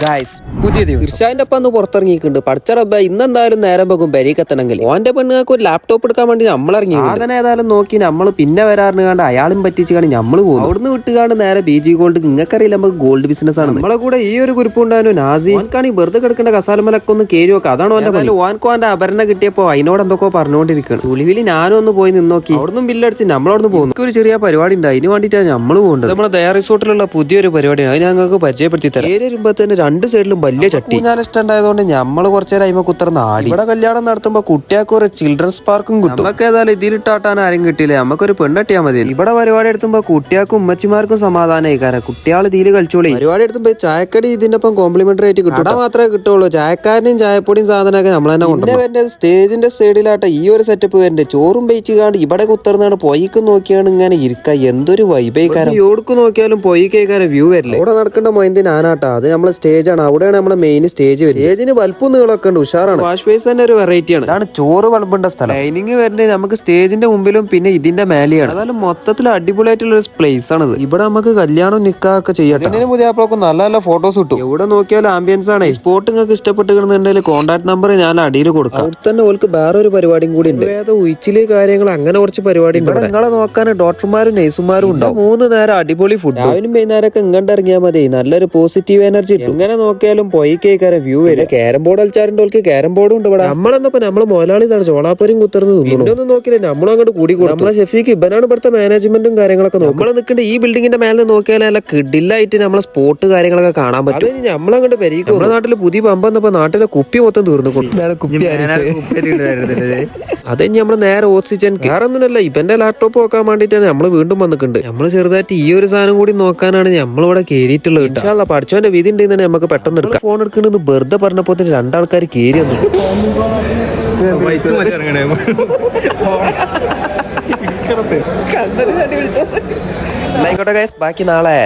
Guys പുതിയ ദിവസം ഇർഷാന്റെ ഒപ്പം പുറത്തിറങ്ങിയിട്ടുണ്ട്. പഠിച്ചറബ ഇന്നെന്തായാലും നേരം പോകും പെരീക്കെത്തണമെങ്കിൽ ഓന്റെ പെണ്ണുങ്ങൾക്ക് ഒരു ലാപ്ടോപ്പ് എടുക്കാൻ വേണ്ടി നമ്മൾ ഇറങ്ങി. സാധനം ഏതായാലും നോക്കി നമ്മൾ പിന്നെ വരാറിന് കണ്ട് അയാളും പറ്റിച്ച് കാണി നമ്മൾ പോകും. അവിടുന്ന് വിട്ടുകാണ്ട് നേരെ BG ഗോൾഡ്. നിങ്ങൾക്കറിയില്ല നമുക്ക് ഗോൾഡ് ബിസിനസ് ആണ്. നമ്മളെ കൂടെ ഈ ഒരു ഗ്രൂപ്പ് ഉണ്ടായിരുന്നു. നാസി ഓൻക്കാണെങ്കിൽ വെറുതെ കിടക്കേണ്ട കസാലമലൊക്കെ ഒന്ന് കേരി നോക്കുക. അതാണ് ഓന്റെ പണി. ഓൻക്കോ ഓന്റെ അപരണ കിട്ടിയപ്പോ അതിനോട് എന്തൊക്കെ പറഞ്ഞുകൊണ്ടിരിക്കുകയാണ്. തുളിവില് ഞാനും ഒന്ന് പോയി നിന്നോക്കി. അവിടുന്ന് ബില്ലടിച്ച് നമ്മളവിടുന്ന് പോകുന്നു. ഒരു ചെറിയ പരിപാടി ഉണ്ട്, അതിന് വേണ്ടിയിട്ടാണ് നമ്മൾ പോകുന്നത്. നമ്മുടെ ദയ റിസോർട്ടിലുള്ള പുതിയൊരു പരിപാടിയാണ്. അത് ഞങ്ങൾക്ക് പരിചയപ്പെടുത്തി തരാം. ഏരി വരുമ്പോ തന്നെ രണ്ട് സൈഡിലും വലിയ ചട്ടി ഞാൻ ഇഷ്ടമുണ്ടായതുകൊണ്ട് നമ്മൾ കുറച്ചു നേരം അയിമ കുത്തർന്ന് ആടി. ഇവിടെ കല്യാണം നടത്തുമ്പോ കുട്ടിയാൾക്ക് ഒരു ചിൽഡ്രൻസ് പാർക്കും കിട്ടും. നമുക്ക് ഏതായാലും ഇതിലിട്ടാട്ടാൻ ആരും കിട്ടിയില്ല. നമുക്കൊരു പെണ്ണെട്ടിയാ മതി. ഇവിടെ പരിപാടി എടുത്തുമ്പോ കുട്ടിയാൾക്കും ഉമ്മച്ചിമാർക്കും സമാധാനമായി. കാരണം കുട്ടികൾ ഇതിൽ കളിച്ചോളി. പരിപാടി എടുത്തുമ്പോ ചായക്കടി ഇതിന്റെ ഒപ്പം കോംപ്ലിമെന്ററി ആയിട്ട് കിട്ടും. അവിടെ മാത്രമേ കിട്ടുള്ളൂ. ചായക്കാരനെയും ചായപ്പൊടിയും സാധനമൊക്കെ നമ്മൾ തന്നെ കൊണ്ടുവരുന്നത്. സ്റ്റേജിന്റെ സൈഡിലാട്ടെ ഈ ഒരു സെറ്റപ്പ് വരുന്നുണ്ട്. ചോറും വെയിച്ച് കാണ്ട് ഇവിടെ കുത്തർന്നാണ് പൊയ്ക്ക് നോക്കിയാണ് ഇങ്ങനെ ഇരിക്കുക. എന്തൊരു വൈബൈക്കാരം. എവിടേക്ക് നോക്കിയാലും പൊയ്ക്കേക്കാരം വ്യൂ വരില്ല. ഇവിടെ നടക്കേണ്ട മൊയന്തി ഞാനാട്ടാ. അത് നമ്മളെ സ്റ്റേജ് ആണ്. അവിടെയാണ് നമ്മുടെ മെയിൻ സ്റ്റേജ് വരുന്നത്. സ്റ്റേജിന് വലുപ്പം നീളമൊക്കെ ഉണ്ട്. ഉഷാറാണ്. വാഷ് ബേസ് തന്നെ ഒരു വെറൈറ്റി ആണ്. അതാണ് ചോറ് വിളമ്പേണ്ട സ്ഥലം. ഡൈനിങ് വരുന്നത് നമുക്ക് സ്റ്റേജിന്റെ മുമ്പിലും പിന്നെ ഇതിന്റെ മേലെയാണ്. അതായത് മൊത്തത്തിൽ അടിപൊളിയായിട്ടുള്ള ഒരു പ്ലേസ് ആണിത്. ഇവിടെ നമുക്ക് കല്യാണം നിക്കാഹൊക്കെ ചെയ്യാം. ഇതിന് പുതിയ ആപ്പിളൊക്കെ നല്ല നല്ല ഫോട്ടോസ് കിട്ടും. എവിടെ നോക്കിയാലും ആംബിയൻസ് ആണ്. സ്പോട്ട് നിങ്ങൾക്ക് ഇഷ്ടപ്പെട്ടുണ്ടെങ്കിൽ കോൺടാക്ട് നമ്പർ ഞാൻ അടിയിൽ കൊടുക്കാം. അവിടെ തന്നെ ഓൾക്ക് വേറെ ഒരു പരിപാടിയും കൂടി ഉണ്ട്. വേറെ ഉച്ചില് കാര്യങ്ങൾ അങ്ങനെ കുറച്ച് പരിപാടി ഉണ്ട്. നിങ്ങളെ നോക്കാൻ ഡോക്ടർമാരും നഴ്സുമാരും ഉണ്ടാവും. 3 നേരം അടിപൊളി ഫുഡ്. രാവിലും വൈകുന്നേരമൊക്കെ ഇങ്ങോട്ട് ഇറങ്ങിയാൽ മതി. നല്ലൊരു പോസിറ്റീവ് എനർജി. എങ്ങനെ നോക്കിയാലും പൊയ്ക്കേക്കാരെ വ്യൂ വരും. ക്യാരം ബോർഡ് കളിച്ചാറുണ്ട്. ക്യാരം ബോർഡും ഉണ്ട് ഇവിടെ. നമ്മളെന്നപ്പോ നമ്മള് മുതലാളി ഇതാണ് ചോളാപ്പുരം കുത്തർന്ന് ഇതൊന്നും നോക്കില്ല. നമ്മളും അങ്ങോട്ട് കൂടി കൂടും. നമ്മളെ ഷെഫീക്ക് ഇവനാണ് ഇവിടുത്തെ മാനേജ്മെന്റും കാര്യങ്ങളൊക്കെ. നമ്മൾ നിൽക്കേണ്ട ഈ ബിൽഡിങ്ങിന്റെ മേലെ നോക്കിയാൽ നല്ല കിഡിലായിട്ട് നമ്മളെ സ്പോട്ട് കാര്യങ്ങളൊക്കെ കാണാൻ പറ്റും. അത് നമ്മളങ്ങോട്ട് പെരീക്കും. നമ്മുടെ നാട്ടില് പുതിയ പമ്പ് വന്നപ്പോ നാട്ടിലെ കുപ്പി മൊത്തം തീർന്നുകൊണ്ടു. അത് നമ്മള് നേരെ ഓക്സിജൻ വേറൊന്നുമല്ല. ഇവന്റെ ലാപ്ടോപ്പ് നോക്കാൻ വേണ്ടിട്ടാണ് നമ്മള് വീണ്ടും വന്നിട്ടുണ്ട്. നമ്മള് ചെറുതായിട്ട് ഈ ഒരു സാധനം കൂടി നോക്കാനാണ് നമ്മളിവിടെ കേറിയിട്ടുള്ളത്. ഇൻഷാല്ലാ പഠിച്ചോന്റെ വിധി ഉണ്ടെന്ന് നമുക്ക് പെട്ടെന്ന് എടുക്കാം. ഫോൺ എടുക്കണെന്ന് വെറുതെ പറഞ്ഞപ്പോ 2 ആൾക്കാർ കേറി വന്നു. ആയിക്കോട്ടെ ഗൈസ്, ബാക്കി നാളെ.